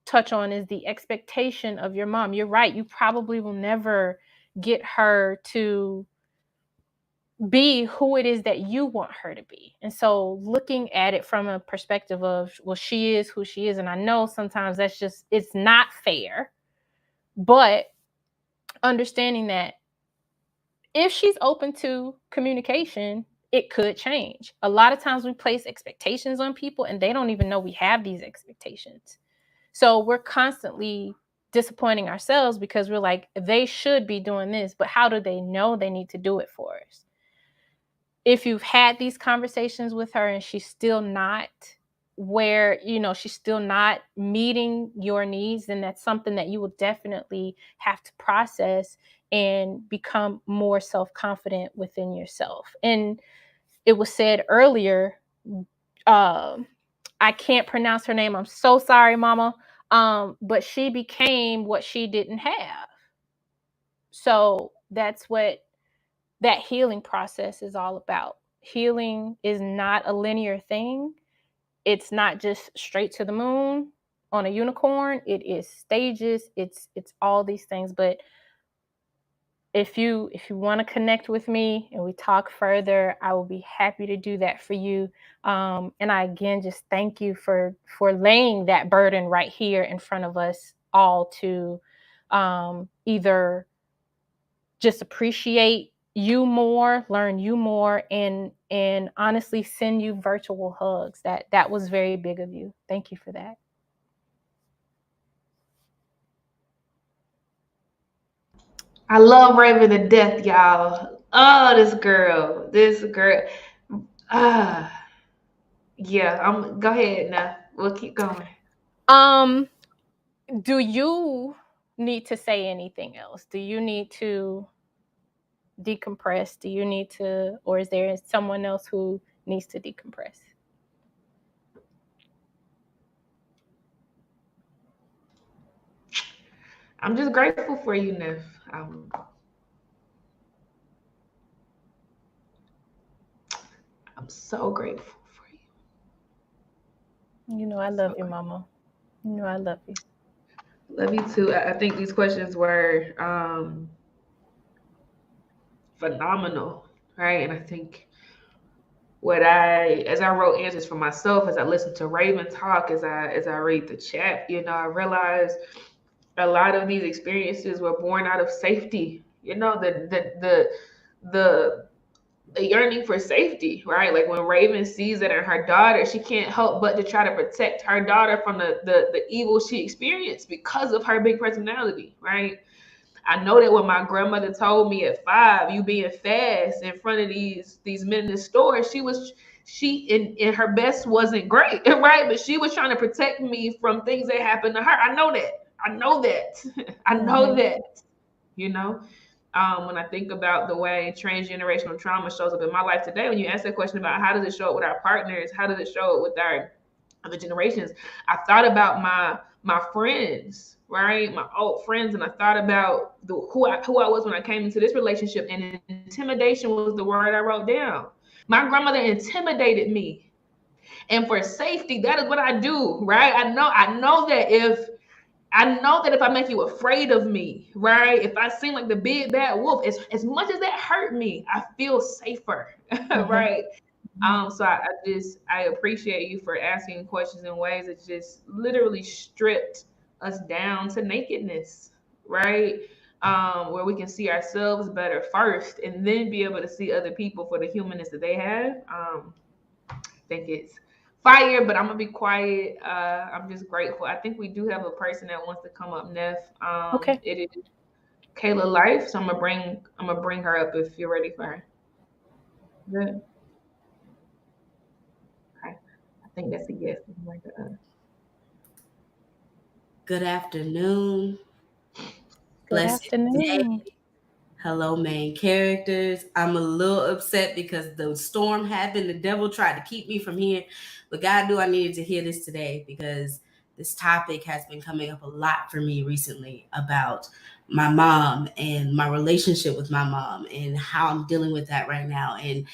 touch on is the expectation of your mom. You're right. You probably will never get her to be who it is that you want her to be. And so looking at it from a perspective of, well, she is who she is. And I know sometimes it's not fair, but understanding that if she's open to communication, it could change. A lot of times we place expectations on people and they don't even know we have these expectations. So we're constantly disappointing ourselves because we're like, they should be doing this, but how do they know they need to do it for us? If you've had these conversations with her and she's still not where, she's still not meeting your needs, then that's something that you will definitely have to process and become more self-confident within yourself. And it was said earlier, I can't pronounce her name. I'm so sorry, Mama. But she became what she didn't have. So that's what that healing process is all about. Healing is not a linear thing. It's not just straight to the moon on a unicorn. It is stages. It's all these things. But if you want to connect with me and we talk further, I will be happy to do that for you. And I again just thank you for laying that burden right here in front of us all to either just appreciate you more, learn you more, and honestly send you virtual hugs. That was very big of you. Thank you for that. I love Raven to death, y'all. Oh, this girl. Yeah, go ahead now. We'll keep going. Do you need to say anything else? Do you need to decompress? Do you need to, or is there someone else who needs to decompress? I'm just grateful for you, Neff. I'm so grateful for you. I love you, Mama. I love you. Love you too. I think these questions were phenomenal, right? And I think as I wrote answers for myself, as I listened to Raven talk, as I read the chat, I realized a lot of these experiences were born out of safety. The yearning for safety, right? Like when Raven sees it in her daughter, she can't help but to try to protect her daughter from the evil she experienced because of her big personality, right? I know that when my grandmother told me at 5, you being fast in front of these men in the store, she in her best wasn't great, right? But she was trying to protect me from things that happened to her. I know that. I know that. When I think about the way transgenerational trauma shows up in my life today, when you ask that question about how does it show up with our partners, how does it show up with our other generations, I thought about my friends, right? My old friends, and I thought about who I was when I came into this relationship, and intimidation was the word I wrote down. My grandmother intimidated me, and for safety, that is what I do, right? I know that if I make you afraid of me, right? If I seem like the big bad wolf, as much as that hurt me, I feel safer, right? So I appreciate you for asking questions in ways that just literally stripped us down to nakedness, right? Where we can see ourselves better first, and then be able to see other people for the humanness that they have. I think it's fire, but I'm gonna be quiet. I'm just grateful. I think we do have a person that wants to come up, Neff. Okay. It is Kayla Life, so I'm gonna bring her up if you're ready for her. Good. Okay. I think that's a yes. Good afternoon. Good afternoon. Day. Hello, main characters. I'm a little upset because the storm happened. The devil tried to keep me from here. But God knew I needed to hear this today because this topic has been coming up a lot for me recently about my mom and my relationship with my mom and how I'm dealing with that right now, and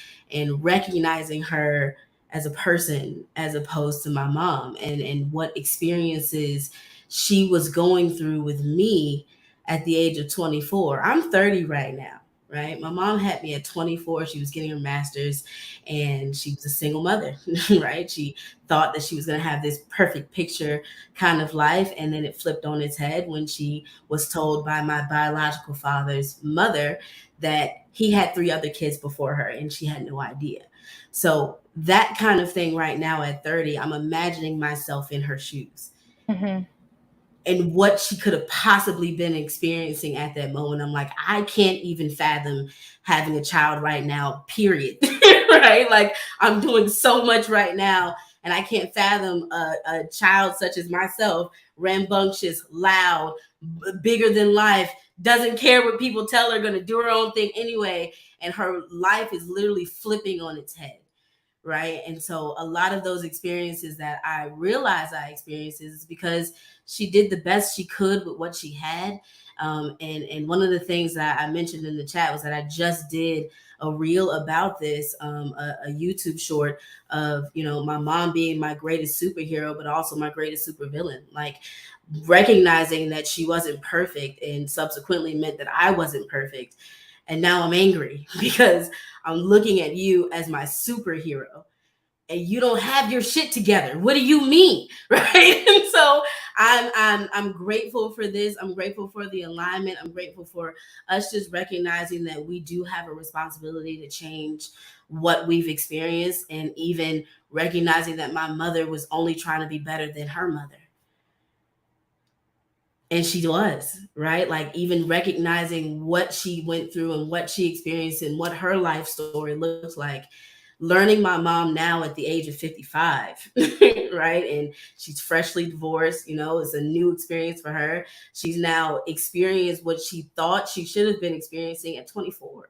recognizing her as a person as opposed to my mom, and what experiences she was going through with me at the age of 24. I'm 30 right now. right? My mom had me at 24. She was getting her master's and she was a single mother, right? She thought that she was going to have this perfect picture kind of life. And then it flipped on its head when she was told by my biological father's mother that he had 3 other kids before her and she had no idea. So that kind of thing right now at 30, I'm imagining myself in her shoes. Mm-hmm. And what she could have possibly been experiencing at that moment. I'm like, I can't even fathom having a child right now, period. Right? Like, I'm doing so much right now, and I can't fathom a child such as myself, rambunctious, loud, bigger than life, doesn't care what people tell her, gonna do her own thing anyway. And her life is literally flipping on its head. Right. And so a lot of those experiences that I realize I experienced is because she did the best she could with what she had. And one of the things that I mentioned in the chat was that I just did a reel about this, a YouTube short of, you know, my mom being my greatest superhero, but also my greatest supervillain. Like, recognizing that she wasn't perfect and subsequently meant that I wasn't perfect. And now I'm angry because I'm looking at you as my superhero and you don't have your shit together. What do you mean? Right? And so I'm grateful for this. I'm grateful for the alignment. I'm grateful for us just recognizing that we do have a responsibility to change what we've experienced, and even recognizing that my mother was only trying to be better than her mother. And she was, right? Like, even recognizing what she went through and what she experienced and what her life story looks like. Learning my mom now at the age of 55, right? And she's freshly divorced, you know, it's a new experience for her. She's now experienced what she thought she should have been experiencing at 24.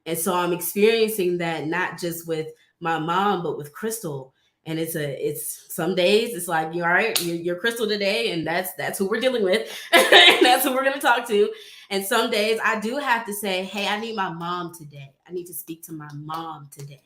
And so I'm experiencing that not just with my mom, but with Crystal. And it's some days it's like, you're all right, you're Crystal today, and that's who we're dealing with, and that's who we're going to talk to. And some days I do have to say, hey, I need my mom today. I need to speak to my mom today.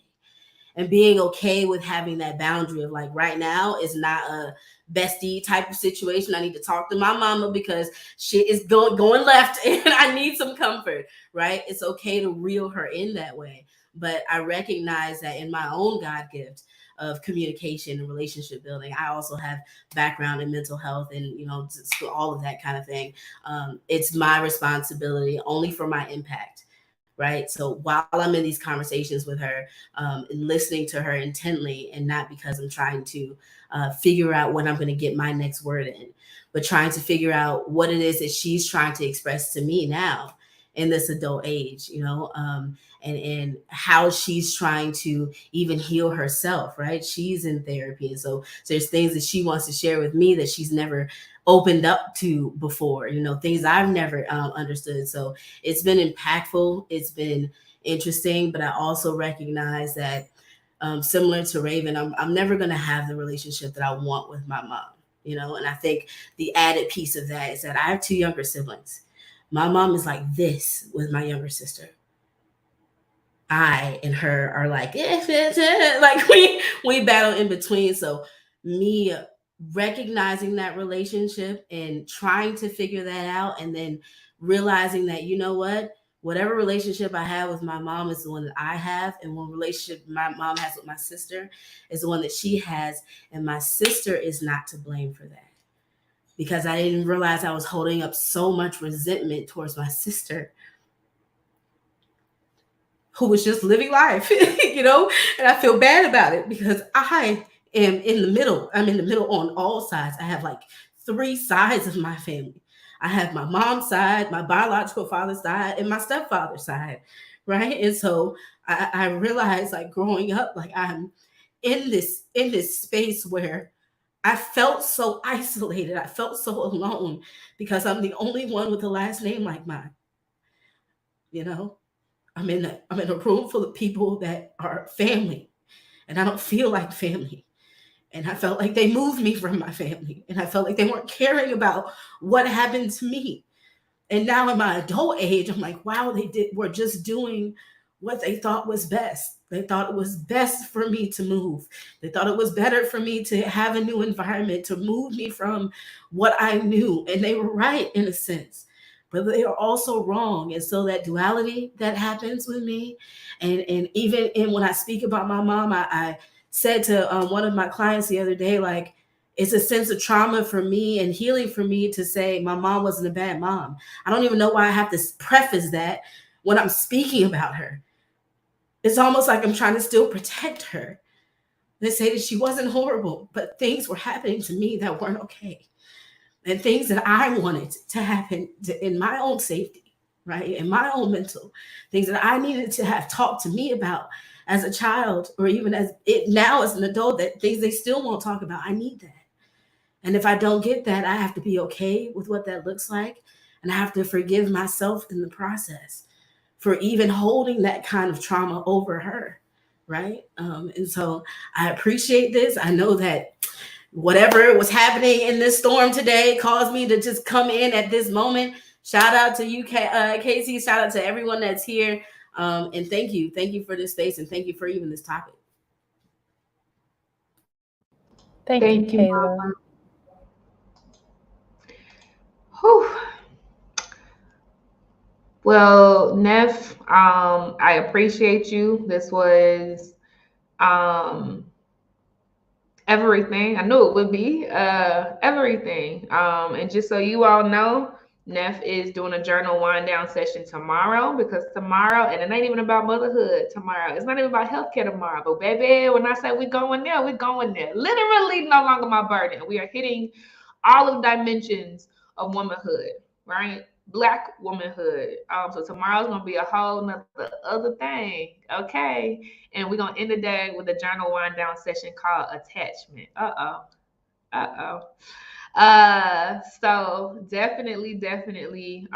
And being okay with having that boundary of, like, right now is not a bestie type of situation. I need to talk to my mama because shit is going left and I need some comfort, right? It's okay to reel her in that way. But I recognize that in my own God gift of communication and relationship building, I also have background in mental health and, you know, all of that kind of thing. It's my responsibility only for my impact. Right. So while I'm in these conversations with her, and listening to her intently, and not because I'm trying to figure out when I'm going to get my next word in, but trying to figure out what it is that she's trying to express to me now in this adult age, you know, and how she's trying to even heal herself. Right. She's in therapy. And so there's things that she wants to share with me that she's never opened up to before, you know, things I've never understood. So it's been impactful. It's been interesting, but I also recognize that similar to Raven, I'm never going to have the relationship that I want with my mom, you know? And I think the added piece of that is that I have 2 younger siblings. My mom is like this with my younger sister. I and her are like, like we battle in between. So me recognizing that relationship and trying to figure that out, and then realizing that, you know what, whatever relationship I have with my mom is the one that I have, and one relationship my mom has with my sister is the one that she has, and my sister is not to blame for that, because I didn't realize I was holding up so much resentment towards my sister, who was just living life, you know, and I feel bad about it because I am in the middle. I'm in the middle on all sides. I have like 3 sides of my family. I have my mom's side, my biological father's side, and my stepfather's side, right? And so I realized, like, growing up, like, I'm in this space where I felt so isolated. I felt so alone because I'm the only one with a last name like mine, you know? I'm in a room full of people that are family, and I don't feel like family. And I felt like they moved me from my family, and I felt like they weren't caring about what happened to me. And now in my adult age, I'm like, wow, were just doing what they thought was best. They thought it was best for me to move. They thought it was better for me to have a new environment, to move me from what I knew. And they were right in a sense. but they are also wrong. And so that duality that happens with me, and even in when I speak about my mom, I said to one of my clients the other day, like, it's a sense of trauma for me and healing for me to say my mom wasn't a bad mom. I don't even know why I have to preface that when I'm speaking about her. It's almost like I'm trying to still protect her. They say that she wasn't horrible, but things were happening to me that weren't okay. And things that I wanted to happen in my own safety, right? In my own mental, things that I needed to have talked to me about as a child, or even as it now as an adult, that things they still won't talk about. I need that. And if I don't get that, I have to be okay with what that looks like. And I have to forgive myself in the process for even holding that kind of trauma over her, right? And so I appreciate this. I know that whatever was happening in this storm today caused me to just come in at this moment. Shout out to you, Casey. Shout out to everyone that's here. And thank you. Thank you for this space, and thank you for even this topic. Thank you, Kayla. Mama. Whew. Well, Neff, I appreciate you. This was everything. I knew it would be everything. And just so you all know, Neff is doing a journal wind down session tomorrow, because tomorrow, and it ain't even about motherhood tomorrow. It's not even about healthcare tomorrow. But baby, when I say we're going there, we're going there. Literally no longer my burden. We are hitting all of the dimensions of womanhood, right? Black womanhood. So tomorrow's gonna be a whole nother other thing, okay? And we're gonna end the day with a journal wind down session called attachment. So definitely,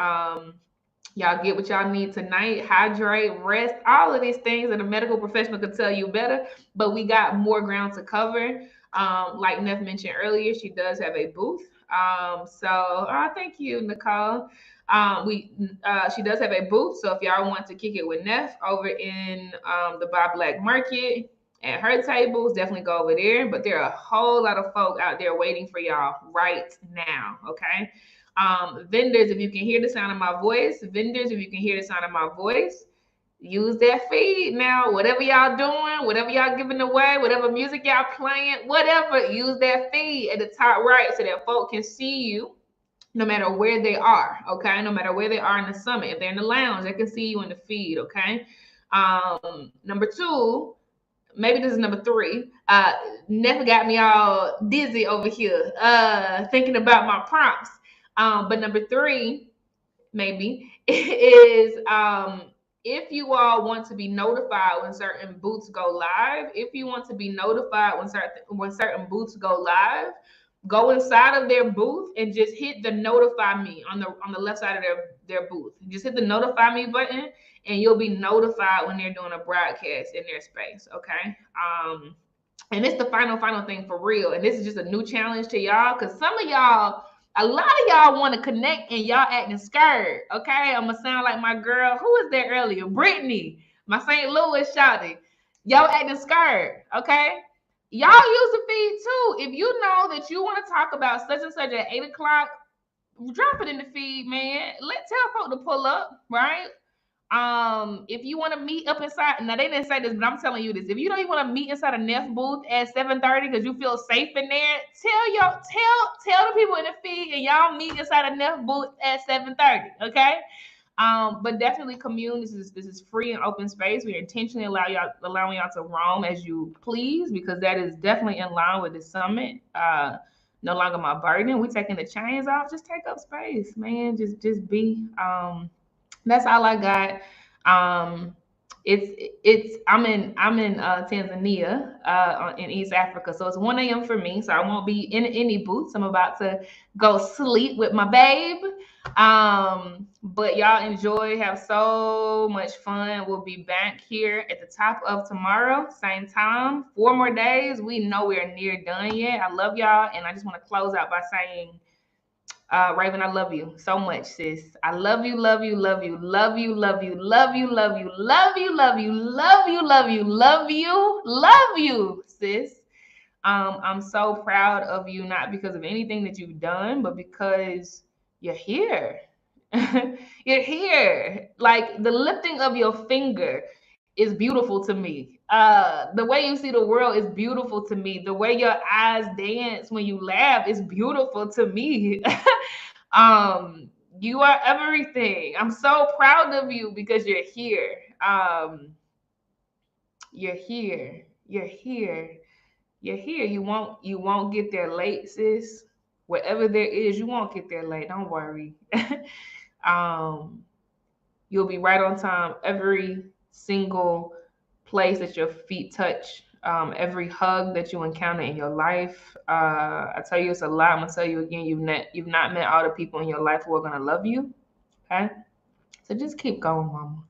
y'all get what y'all need tonight. Hydrate, rest, all of these things that a medical professional could tell you better, but we got more ground to cover. Like Neff mentioned earlier, she does have a booth. Thank you, Nicole. She does have a booth, so if y'all want to kick it with Neff over in the Buy Black Market at her tables, definitely go over there. But there are a whole lot of folk out there waiting for y'all right now, okay? Vendors, if you can hear the sound of my voice, use that feed now. Whatever y'all doing, whatever y'all giving away, whatever music y'all playing, whatever, use that feed at the top right so that folk can see you no matter where they are, okay? No matter where they are in the summit. If they're in the lounge, they can see you in the feed, okay? Number two, maybe this is number three. Never got me all dizzy over here thinking about my prompts. But number three, maybe, is if you all want to be notified when certain booths go live, when certain booths go live, go inside of their booth and just hit the notify me on the left side of their booth. Just hit the notify me button and you'll be notified when they're doing a broadcast in their space, okay? And it's the final thing for real. And this is just a new challenge to y'all, because a lot of y'all want to connect and y'all acting scared, okay? I'm gonna sound like my girl, who was there earlier? Brittany, my St. Louis shawty. Y'all acting scared, okay? Y'all use the feed too. If you know that you want to talk about such and such at 8 o'clock, drop it in the feed, man. Tell folk to pull up, right? If you want to meet up inside, now they didn't say this, but I'm telling you this. If you don't even want to meet inside a Neff booth at 7:30 because you feel safe in there, tell the people in the feed and y'all meet inside a Neff booth at 7:30, okay? But definitely commune. This is free and open space. We are intentionally allowing y'all to roam as you please, because that is definitely in line with the summit. No longer my burden. We taking the chains off. Just take up space, man. Just be. That's all I got. I'm in Tanzania in East Africa, so it's 1 a.m. for me, so I won't be in any booths. I'm about to go sleep with my babe. But y'all enjoy, have so much fun. We'll be back here at the top of tomorrow, same time, 4 more days. We know we're near done yet. I love y'all, and I just want to close out by saying, Raven, I love you so much, sis. I love you, love you, love you, love you, love you, love you, love you, love you, love you, love you, love you, love you, love you, sis. I'm so proud of you, not because of anything that you've done, but because you're here. You're here. Like the lifting of your finger is beautiful to me. The way you see the world is beautiful to me. The way your eyes dance when you laugh is beautiful to me. You are everything. I'm so proud of you because you're here. You're here. You're here. You're here. You won't get there late, sis. Whatever there is, you won't get there late. Don't worry. um, you'll be right on time every single place that your feet touch, every hug that you encounter in your life. I tell you it's a lot. I'm gonna tell you again, you've not met all the people in your life who are gonna love you. Okay, so just keep going, mama.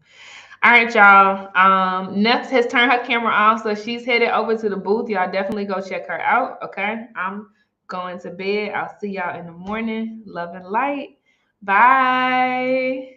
All right, y'all. Ness has turned her camera off, so she's headed over to the booth. Y'all definitely go check her out. Okay, I'm going to bed. I'll see y'all in the morning. Love and light. Bye.